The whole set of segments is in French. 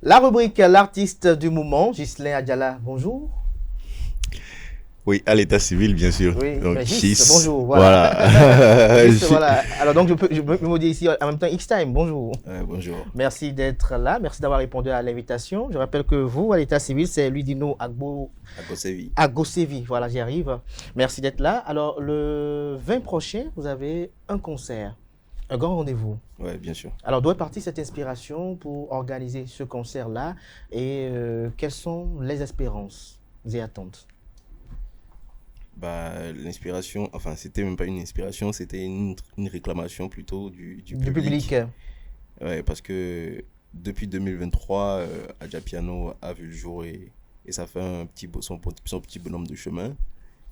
La rubrique l'artiste du moment, Ghislain Adjala, bonjour. Oui, à l'état civil, bien sûr. Oui, Donc, Gis, bonjour, voilà. voilà. Gis, voilà. Alors donc je peux me dire ici en même temps X-Time, bonjour. Bonjour. Merci d'être là, merci d'avoir répondu à l'invitation. Je rappelle que vous, à l'état civil, c'est Ludino Agbosevi. Voilà, j'y arrive. Merci d'être là. Alors le 20 prochain, vous avez un concert. Un grand rendez-vous. Oui, bien sûr. Alors, d'où est partie cette inspiration pour organiser ce concert-là et quelles sont les espérances et attentes? L'inspiration, enfin, c'était même pas une inspiration, c'était une réclamation plutôt du public. Ouais, parce que depuis 2023, Adjapiano a vu le jour et ça fait son petit bonhomme de chemin.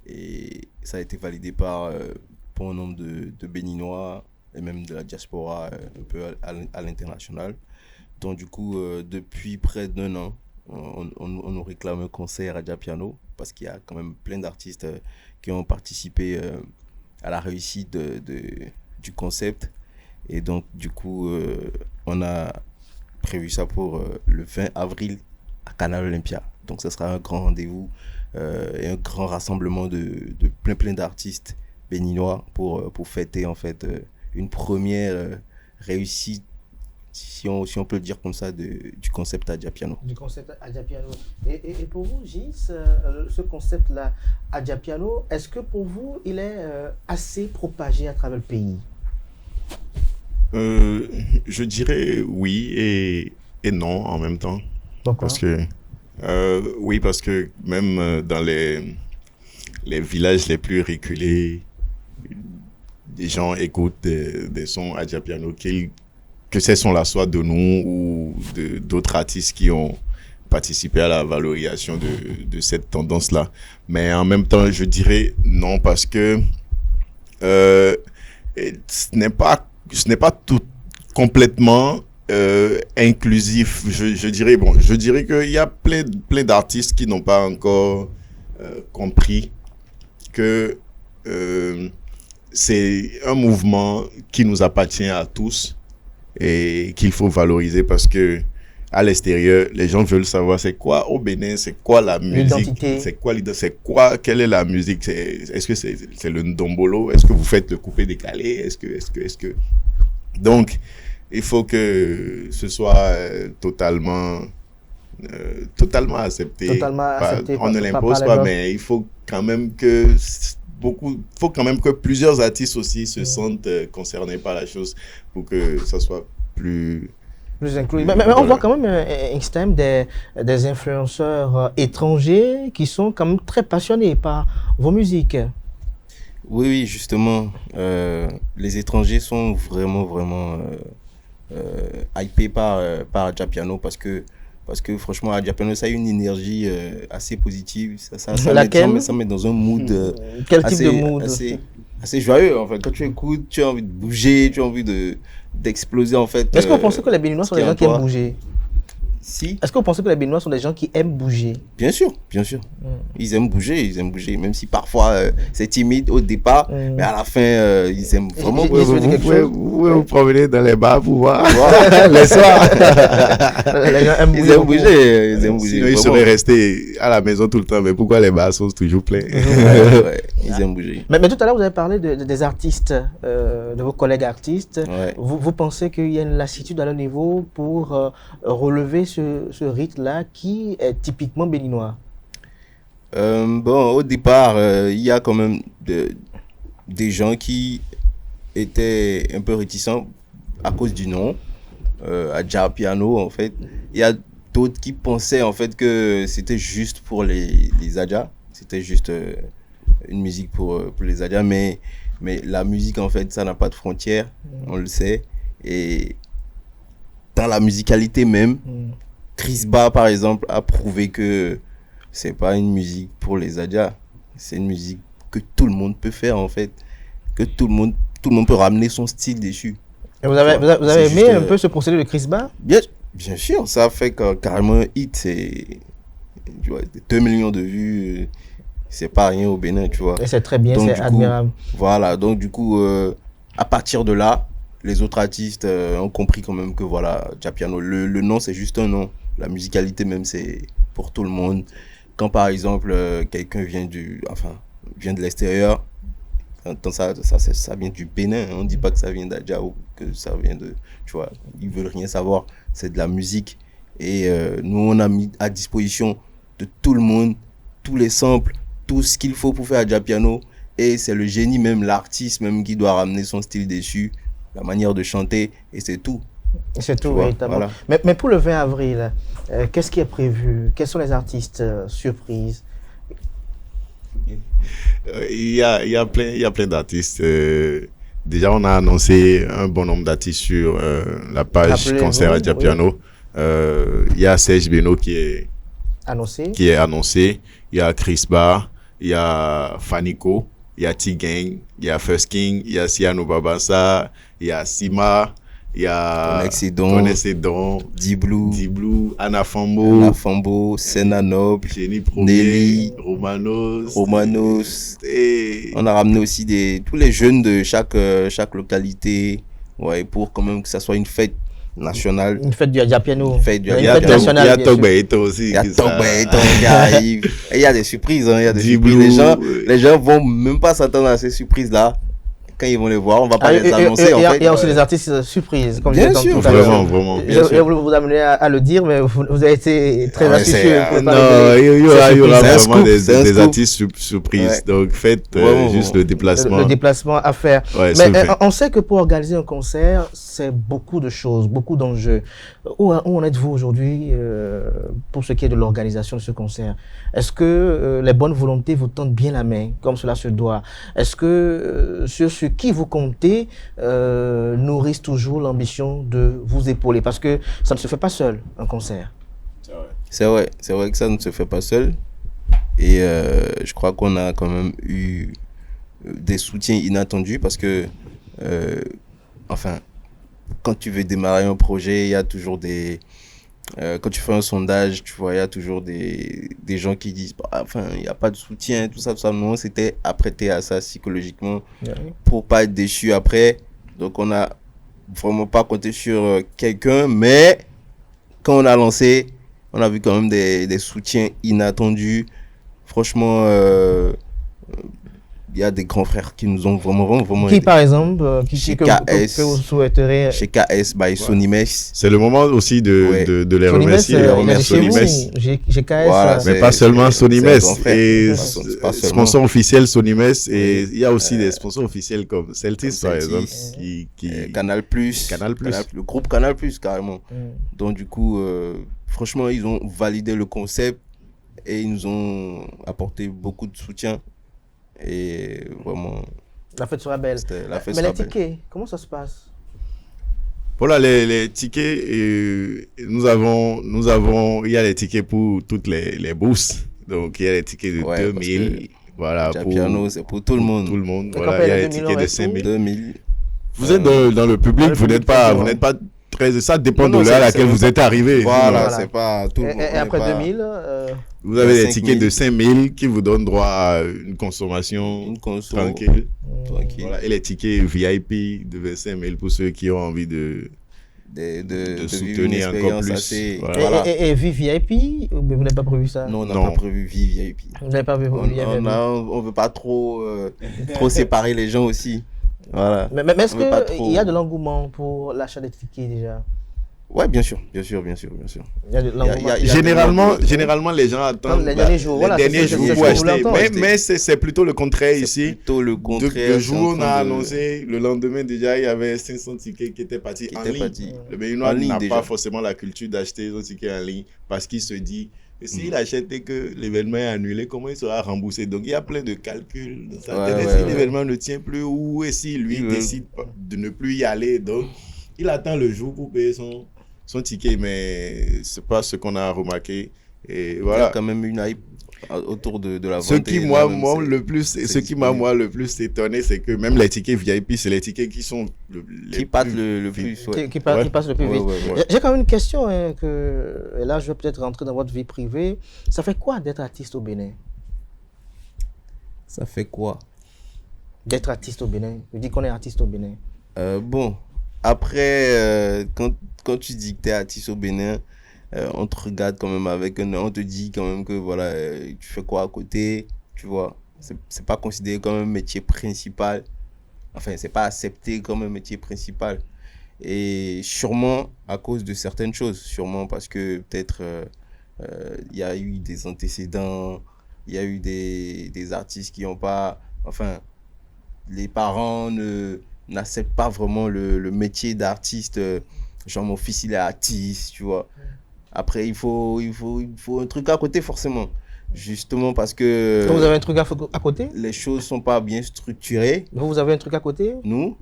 Et ça a été validé par un nombre de Béninois et même de la diaspora un peu à l'international. Donc du coup, depuis près d'1 an, on nous réclame un concert à Adjapiano parce qu'il y a quand même plein d'artistes qui ont participé à la réussite du concept. Et donc du coup, on a prévu ça pour le 20 avril à Canal Olympia. Donc ce sera un grand rendez-vous et un grand rassemblement de plein d'artistes béninois pour fêter en fait une première réussite, si on peut le dire comme ça, du concept Adjapiano. Du concept Adjapiano. Et pour vous, Gis, ce concept-là, Adjapiano, est-ce que pour vous, il est assez propagé à travers le pays? Je dirais oui et non en même temps. Pourquoi? Oui, parce que même dans les villages les plus reculés, des gens écoutent des sons Adjapiano, que ces sons-là soient de nous ou d'autres artistes qui ont participé à la valorisation de cette tendance-là. Mais en même temps, je dirais non parce que ce n'est pas tout complètement inclusif. Je dirais qu'il y a plein d'artistes qui n'ont pas encore compris que c'est un mouvement qui nous appartient à tous et qu'il faut valoriser parce que à l'extérieur, les gens veulent savoir c'est quoi au Bénin, c'est quoi la musique, quelle est la musique, est-ce que c'est le ndombolo, est-ce que vous faites le coupé décalé, est-ce que donc il faut que ce soit totalement accepté. On ne l'impose pas, mais il faut quand même que plusieurs artistes aussi se sentent concernés par la chose pour que ça soit plus inclus. Mais on voit quand même X-Time des influenceurs étrangers qui sont quand même très passionnés par vos musiques. Oui, justement, les étrangers sont vraiment hypés par Adjapiano parce que franchement, Adjapiano, ça a une énergie assez positive. Ça met dans un mood assez joyeux. En fait. Quand tu écoutes, tu as envie de bouger, tu as envie d'exploser en fait. Est-ce que vous pensez que les Béninois sont des gens qui aiment bouger? Si. Est-ce que vous pensez que les Béninois sont des gens qui aiment bouger? Bien sûr. Ils aiment bouger, même si parfois c'est timide au départ, mais à la fin, ils aiment vraiment bouger. Vous pouvez vous promener dans les bars pour voir les soirs. Les gens aiment bouger. Sinon, ils seraient restés à la maison tout le temps, mais pourquoi les bars sont toujours pleins? Ils aiment bouger. Mais tout à l'heure, vous avez parlé des artistes, de vos collègues artistes. Ouais. Vous pensez qu'il y a une lassitude à leur niveau pour relever ce rythme-là qui est typiquement béninois? Au départ, il y a quand même des gens qui étaient un peu réticents à cause du nom, Adjapiano en fait. Il y a d'autres qui pensaient en fait que c'était juste pour les Adja, c'était juste une musique pour les Adja, mais la musique en fait ça n'a pas de frontières, on le sait, et dans la musicalité même, Chris Ba par exemple a prouvé que c'est pas une musique pour les Adja, c'est une musique que tout le monde peut faire en fait, que tout le monde peut ramener son style dessus. Et vous avez aimé un peu ce procédé de Chris Ba? Bien sûr, ça a fait carrément un hit, c'est 2 millions de vues, c'est pas rien au Bénin, tu vois. Et c'est très bien, c'est admirable. Voilà, donc du coup, à partir de là, les autres artistes ont compris quand même que voilà, Japiano, le nom c'est juste un nom. La musicalité même c'est pour tout le monde. Quand par exemple quelqu'un vient de l'extérieur, ça vient du Bénin, on ne dit pas que ça vient d'Adja ou que ça vient de, tu vois, ils veulent rien savoir, c'est de la musique. Et nous on a mis à disposition de tout le monde, tous les samples, tout ce qu'il faut pour faire Adja Piano. Et c'est le génie même, l'artiste même qui doit ramener son style dessus, la manière de chanter, et c'est tout. C'est tout, véritablement. Voilà. Mais pour le 20 avril, qu'est-ce qui est prévu? Quels sont les artistes surprises? Il y a plein d'artistes. Déjà, on a annoncé un bon nombre d'artistes sur la page Concert Adja Piano. Il y a Serge Beno qui est annoncé. Il y a Chris Bar, il y a Fanico, il y a T-Gang, il y a First King, il y a Siano Babassa, il y a Sima, il y a Konexedon, Diblou, Anna Fambo, Senanob, Jenny Nelly, Romanos. Et on a ramené aussi tous les jeunes de chaque localité, pour quand même que ça soit une fête nationale. Une fête du Adja Piano. Il y a Togbaeto aussi. Il y a Togbaeto qui arrive. Et il y a des surprises. Il y a des surprises. Les gens vont même pas s'attendre à ces surprises-là. Quand ils vont les voir, on va pas les annoncer. Il y a aussi des artistes surprises. Comme bien sûr, vraiment. Je vais vous amener à le dire, mais vous avez été très astucieux. Non, il y aura vraiment des artistes surprises. Donc faites juste le déplacement. Le déplacement à faire. Mais on sait que pour organiser un concert, c'est beaucoup de choses, beaucoup d'enjeux. Où en êtes-vous aujourd'hui pour ce qui est de l'organisation de ce concert? Est-ce que les bonnes volontés vous tendent bien la main, comme cela se doit? Est-ce que sur qui vous comptez nourrissent toujours l'ambition de vous épauler? Parce que ça ne se fait pas seul, un concert. C'est vrai que ça ne se fait pas seul. Et je crois qu'on a quand même eu des soutiens inattendus parce que, quand tu veux démarrer un projet, il y a toujours quand tu fais un sondage, tu vois, il y a toujours des gens qui disent il n'y a pas de soutien, tout ça. Nous, on s'était apprêté à ça psychologiquement pour pas être déçu après. Donc, on n'a vraiment pas compté sur quelqu'un, mais quand on a lancé, on a vu quand même des soutiens inattendus. Franchement, il y a des grands frères qui nous ont vraiment qui, par exemple, que vous souhaiteriez... Chez KS, by Sonimès. C'est le moment aussi de les remercier. Sonimès. Voilà, mais pas seulement Sonimès. Et sponsor officiel Sonimès. Et il y a aussi des sponsors officiels comme Celtis, par exemple. Canal+. Le groupe Canal+, carrément. Donc, du coup, franchement, ils ont validé le concept et ils nous ont apporté beaucoup de soutien. Et vraiment, la fête sera belle. Mais les tickets, comment ça se passe? Voilà, les tickets, nous avons, il y a les tickets pour toutes les bourses. Donc, il y a les tickets de 2000. Voilà, Piano, c'est pour tout le monde. Tout le monde. Voilà, il y a les tickets de 5000. 2000. Vous êtes dans le public, vous n'êtes pas très, ça dépend de l'heure à laquelle vous êtes arrivé. Voilà, c'est pas tout. Et après 2000, vous avez des tickets de 5000 qui vous donnent droit à une consommation tranquille. Voilà. Et les tickets VIP de 25 000 pour ceux qui ont envie de soutenir encore plus. Voilà. Et VIP, vous n'avez pas prévu ça? Non, on n'a pas prévu VIP. Vous n'avez pas prévu VIP? On ne veut pas trop séparer les gens aussi. Voilà. Mais est-ce qu'il y a de l'engouement pour l'achat des tickets déjà? Ouais, bien sûr. Généralement, les gens attendent les derniers jours pour acheter. Mais c'est plutôt le contraire ici. Plutôt le contraire. Le jour où on a annoncé, le lendemain déjà, il y avait 500 tickets qui étaient partis en ligne. Le Béninois n'a pas forcément la culture d'acheter des tickets en ligne parce qu'il se dit que s'il achète et que l'événement est annulé, comment il sera remboursé? Donc il y a plein de calculs dans sa tête. Si l'événement ne tient plus ou si lui décide de ne plus y aller, donc il attend le jour pour payer son ticket, mais c'est pas ce qu'on a remarqué. Et voilà. Il y a quand même une hype autour de la vente. Ce qui m'a le plus étonné, c'est que même les tickets VIP, c'est les tickets qui sont qui passent le plus qui passent le plus vite. J'ai quand même une question et là je vais peut-être rentrer dans votre vie privée. Ça fait quoi d'être artiste au Bénin? Ça fait quoi d'être artiste au Bénin? Je dis qu'on est artiste au Bénin. Bon, Après, quand tu dis que tu es artiste au Bénin, on te regarde quand même on te dit quand même que voilà, tu fais quoi à côté, tu vois. C'est pas considéré comme un métier principal. Enfin, c'est pas accepté comme un métier principal. Et sûrement à cause de certaines choses. Sûrement parce que peut-être il y a eu des antécédents, il y a eu des artistes qui n'ont pas... Enfin, les parents n'acceptent pas vraiment le métier d'artiste. Genre, mon fils, il est artiste, tu vois. Après, il faut un truc à côté, forcément. Justement parce que... Vous avez un truc à côté? Les choses sont pas bien structurées. Vous avez un truc à côté? Nous,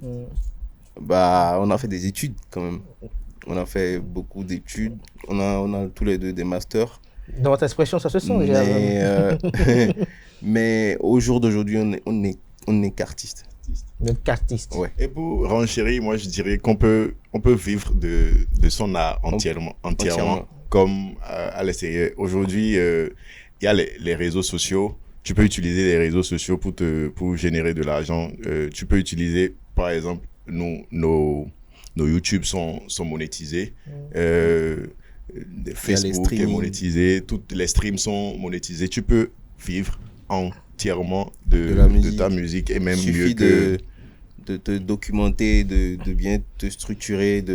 bah, on a fait des études quand même. On a fait beaucoup d'études. On a tous les deux des masters. Dans votre expression, ça se sent déjà. Mais au jour d'aujourd'hui, on est qu'artiste. Qu'artiste. Ouais. Et pour renchérir, moi je dirais qu'on peut vivre de son art entièrement. Comme à l'extérieur. Aujourd'hui, il y a les réseaux sociaux. Tu peux utiliser les réseaux sociaux pour générer de l'argent. Tu peux utiliser, par exemple, nos YouTube sont monétisés. Facebook est monétisé. Tous les streams sont monétisés. Tu peux vivre entièrement de ta musique et même mieux que... de te documenter, de bien te structurer,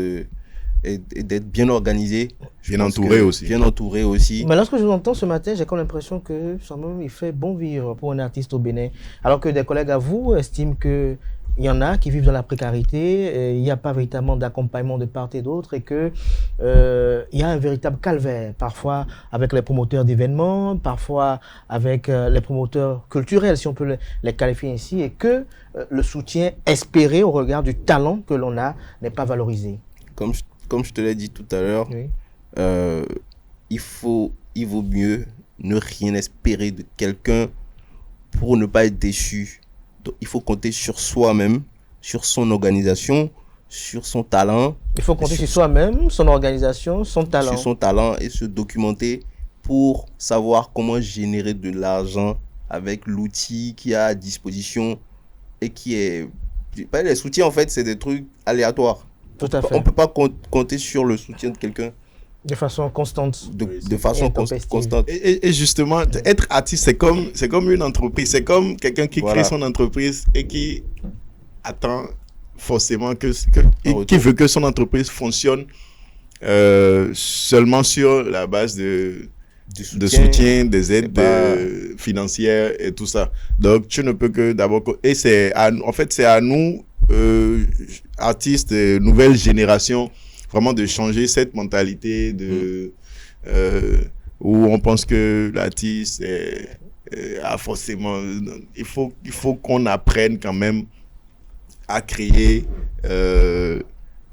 et d'être bien organisé. Bien entouré aussi. Bien entouré aussi. Mais lorsque je vous entends ce matin, j'ai comme l'impression que il fait bon vivre pour un artiste au Bénin. Alors que des collègues à vous estiment qu'il y en a qui vivent dans la précarité, il n'y a pas véritablement d'accompagnement de part et d'autre et qu'il y a un véritable calvaire, parfois avec les promoteurs d'événements, parfois avec les promoteurs culturels, si on peut les qualifier ainsi, et que le soutien espéré au regard du talent que l'on a n'est pas valorisé. Comme je te l'ai dit tout à l'heure, oui. Il vaut mieux ne rien espérer de quelqu'un pour ne pas être déçu. Donc, il faut compter sur soi-même, sur son organisation, sur son talent. Il faut compter sur soi-même, son organisation, son talent. Sur son talent et se documenter pour savoir comment générer de l'argent avec l'outil qu'il y a à disposition et qui est... Les soutiens, en fait, c'est des trucs aléatoires. Tout à fait. On ne peut pas compter sur le soutien de quelqu'un. De façon constante. De façon constante. Et justement, être artiste, c'est comme une entreprise. C'est comme quelqu'un qui crée son entreprise et qui attend forcément qui veut que son entreprise fonctionne seulement sur la base de soutien, des aides financières et tout ça. Donc, tu ne peux que d'abord... Et c'est à nous, artistes, nouvelle génération, vraiment de changer cette mentalité où on pense que l'artiste a forcément... Il faut qu'on apprenne quand même à créer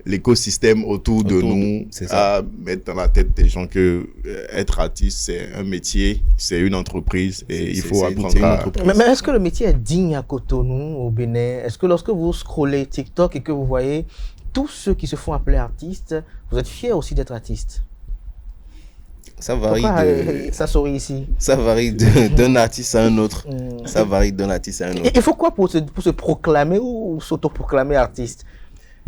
l'écosystème autour de nous, à mettre dans la tête des gens que être artiste, c'est un métier, c'est une entreprise et il faut apprendre à... Mais est-ce que le métier est digne à Cotonou, au Bénin? Est-ce que lorsque vous scrollez TikTok et que vous voyez tous ceux qui se font appeler artistes, vous êtes fiers aussi d'être artiste? Ça varie. Ça sourit ici. Ça varie d'un artiste à un autre. Ça varie d'un artiste à un autre. Il faut quoi pour se proclamer ou s'autoproclamer artiste?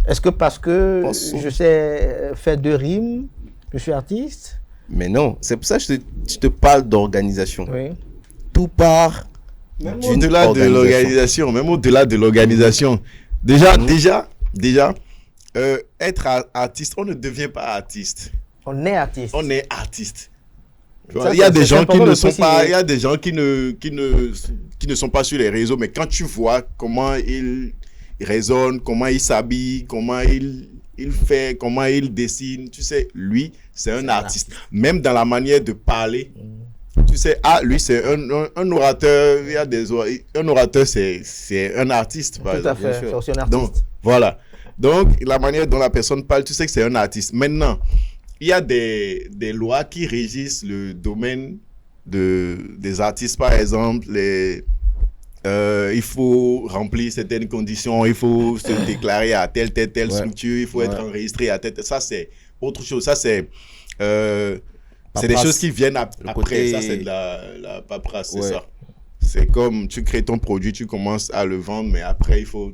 Est-ce que parce que je sais faire 2 rimes, je suis artiste? Mais non, c'est pour ça que je te parle d'organisation. Oui. Tout part même au-delà de l'organisation. Même au-delà de l'organisation. Déjà, être artiste, on ne devient pas artiste. On est artiste. On est artiste. Il y a des gens qui ne sont pas, il y a des gens qui ne sont pas sur les réseaux, mais quand tu vois comment ils raisonnent, comment il s'habille, comment il fait, comment il dessine, tu sais, lui, c'est un artiste. Même dans la manière de parler, tu sais, lui, c'est un orateur. Il y a un orateur, c'est un artiste. Tout à fait, c'est aussi un artiste. Donc, voilà. Donc, la manière dont la personne parle, tu sais que c'est un artiste. Maintenant, il y a des lois qui régissent le domaine des artistes, par exemple, il faut remplir certaines conditions, il faut se déclarer à telle structure, il faut être enregistré à telle... Ça, c'est autre chose. Ça, c'est des choses qui viennent après. Ça, c'est de la paperasse, c'est ça. C'est comme tu crées ton produit, tu commences à le vendre, mais après, il faut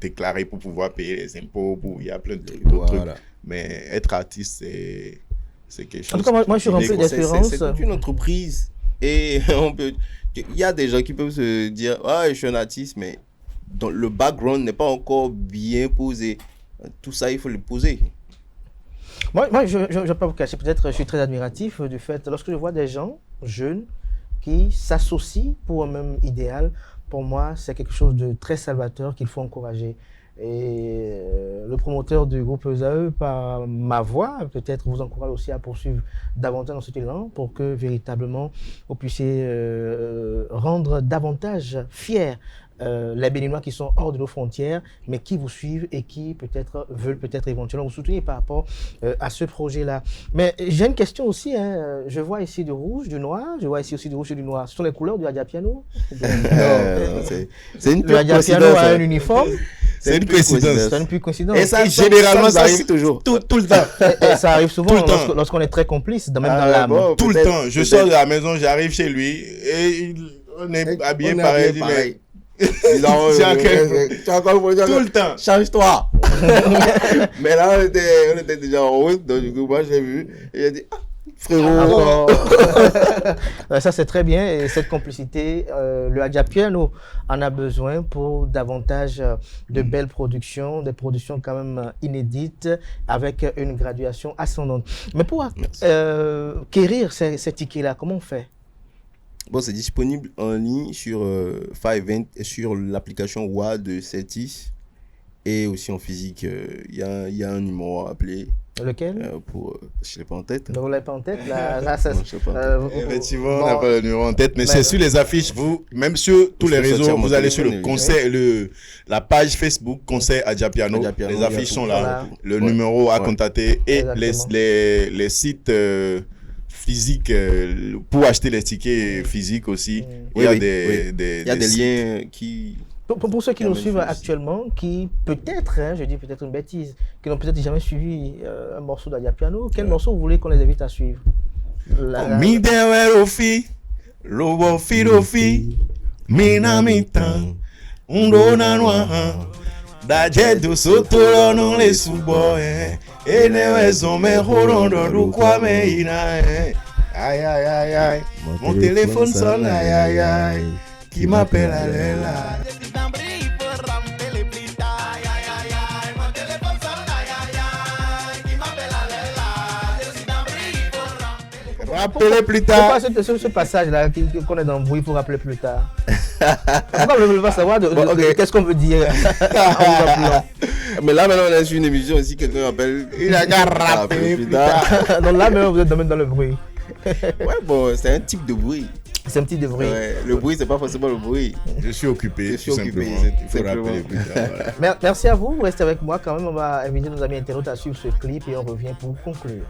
déclarer pour pouvoir payer les impôts, il y a plein de trucs. Mais être artiste, c'est quelque chose. En tout cas, moi je suis rempli d'espérance. C'est une entreprise. Et il y a des gens qui peuvent se dire, je suis un artiste, mais le background n'est pas encore bien posé. Tout ça, il faut le poser. Moi je ne vais pas vous cacher, peut-être je suis très admiratif du fait, lorsque je vois des gens jeunes qui s'associent pour un même idéal, pour moi, c'est quelque chose de très salvateur qu'il faut encourager. Et le promoteur du groupe ESAE, par ma voix, peut-être vous encourage aussi à poursuivre davantage dans cet élan pour que véritablement vous puissiez rendre davantage fiers les Béninois qui sont hors de nos frontières, mais qui vous suivent et qui peut-être veulent éventuellement vous soutenir par rapport à ce projet-là. Mais j'ai une question aussi, je vois ici du rouge, du noir, je vois ici aussi du rouge et du noir. Ce sont les couleurs du Adiapiano? C'est une le Adiapiano a un uniforme. C'est une coïncidence. C'est une pure coïncidence. Et ça, généralement, ça arrive toujours. Tout le temps. Et ça arrive souvent lorsqu'on est très complice, même dans l'âme. Bon, tout le temps. Je sors de la maison, j'arrive chez lui et on est habillé pareil. Tout le temps. Change-toi. Mais là, on était déjà en route, donc du coup, moi, j'ai vu. Et il a dit, frérot. Ça, c'est très bien. Et cette complicité, le Adiapiano en a besoin pour davantage de belles productions, des productions quand même inédites, avec une graduation ascendante. Mais pour acquérir ces tickets-là, comment on fait? Bon, c'est disponible en ligne sur Five et sur l'application WA de Celtis et aussi en physique. Il y a un numéro à appeler. Lequel? Je ne l'ai pas en tête. Vous ne l'avez pas en tête? Effectivement, on n'a pas le numéro en tête, mais c'est sur les affiches. Même sur tous les réseaux, vous allez sur le conseil, la page Facebook Conseil Adiapiano. Les affiches sont là. Le numéro à contacter et les sites physiques pour acheter les tickets physiques aussi. Il y a des liens qui... Pour ceux qui nous suivent actuellement, qui peut-être, je dis peut-être une bêtise, qui n'ont peut-être jamais suivi un morceau d'Adiapiano, quel morceau vous voulez qu'on les invite à suivre? Mon téléphone sonne, qui m'appelle à Léla. Rappelez plus tard. Pourquoi ce passage-là qu'on est dans le bruit, il faut rappeler plus tard? Pourquoi je ne veux pas savoir qu'est-ce qu'on veut dire Mais là, maintenant, on est sur une émission aussi, quelqu'un appelle. Il a qu'à rappeler plus tard. Donc là, maintenant, vous êtes dans le bruit. Ouais, bon, c'est un type de bruit. C'est un petit de bruit. Ouais, le bruit, c'est pas forcément le bruit. Je suis occupé. Il faut rappeler plus tard. Voilà. Merci à vous. Restez avec moi quand même. On va inviter nos amis internautes à suivre ce clip et on revient pour conclure.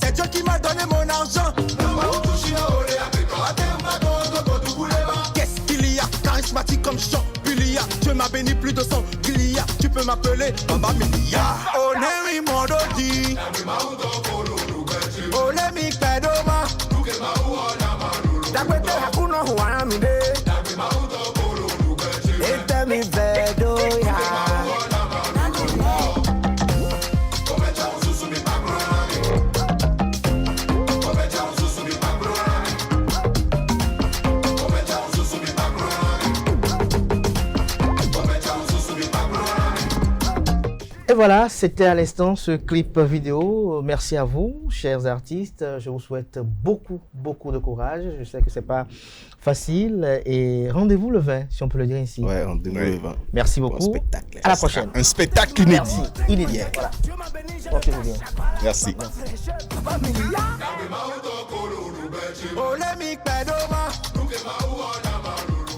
C'est Dieu qui m'a donné mon argent. Qu'est-ce qu'il y a? Charismatique comme Champulia. Dieu m'a béni plus de 100 glia. Tu peux m'appeler Baba Milia. Onemi Mondodi. Onemi Pedoma. Dakwete hakuno huamide. Etemi Vedoya. Et voilà, c'était à l'instant ce clip vidéo. Merci à vous, chers artistes. Je vous souhaite beaucoup de courage. Je sais que c'est pas facile. Et rendez-vous le 20, si on peut le dire ici. Ouais, rendez-vous le 20. Merci beaucoup. Bon spectacle. À la prochaine. Un spectacle inédit. Merci. Inédit. Voilà. Portez-vous bien. Merci.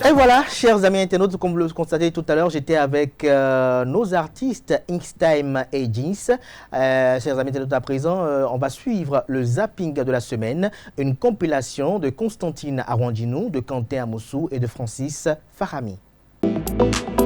Et voilà, chers amis internautes, comme vous le constatez tout à l'heure, j'étais avec nos artistes Inkstime et Jeans. Chers amis internautes, à présent, on va suivre le zapping de la semaine, une compilation de Constantine Arwandinou, de Quentin Amoussou et de Francis Farami. Merci.